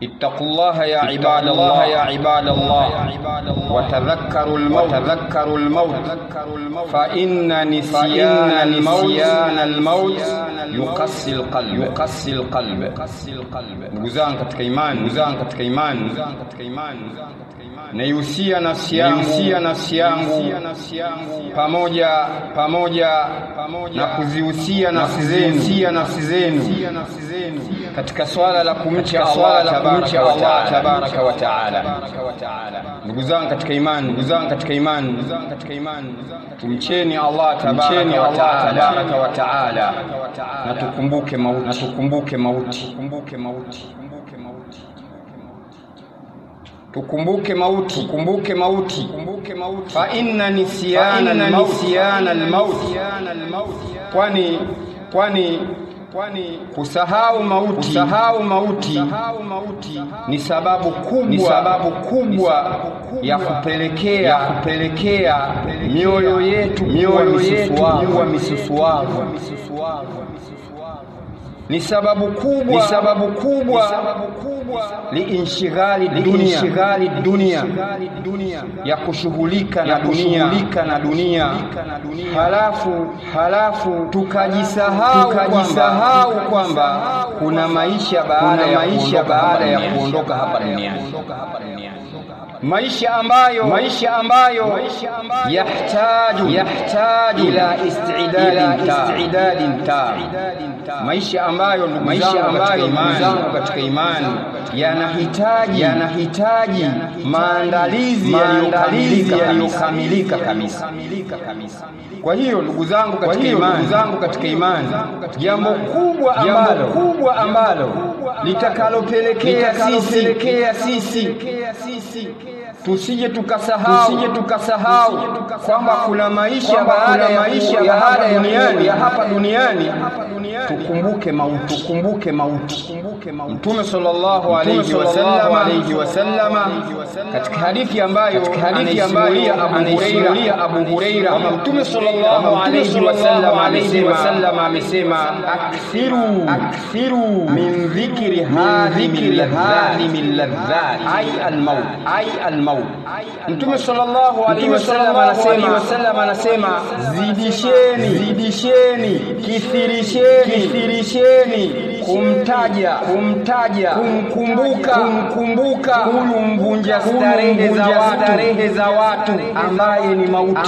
اتقوا الله يا عباد الله وتذكروا الموت فإن نسيان الموت يقسي القلب. Mguzangu katika imani, naihusia nafsi yangu pamoja na kuzihusia nafsi zenu katika swala la kumcha Allah tabaraka wa taala. Ndugu zangu katika imani, tumcheni Allah tabaraka wa taala na tukumbuke mauti. Fa inna nisyana al-maut, kwani kusahau mauti ni sababu kubwa ya kupelekea mioyo yetu kuwa misusuavu. Ni sababu kubwa liinshghali dunia, ya kushughulika na dunia, halafu tukajisahau kwamba kuna maisha baada ya kuondoka hapa duniani. Maisha ambayo yahtaju ila istidadin tam. Maisha ambayo ndugu zangu katika imani yanahitaji maandalizi yaliyokamilika kabisa. Kwa hiyo ndugu zangu katika imani, jambo kubwa ambalo litakalopelekea sisi tusije tukasahau kwamba kuna maisha baada ya hapa duniani. Tukumbuke mauti. Mtume sallallahu alayhi wasallama katika hadithi ambayo anaisimulia Abu Huraira, Mtume sallallahu alayhi wasallam amesema akthiru min dhikri hadhihi ladhat ay al-maut. Mtume sallallahu alayhi wasallam anasema zidisheni, kithirisheni kumtaja, kumkumbuka huyu mvunja starehe za watu ambaye ni mauti.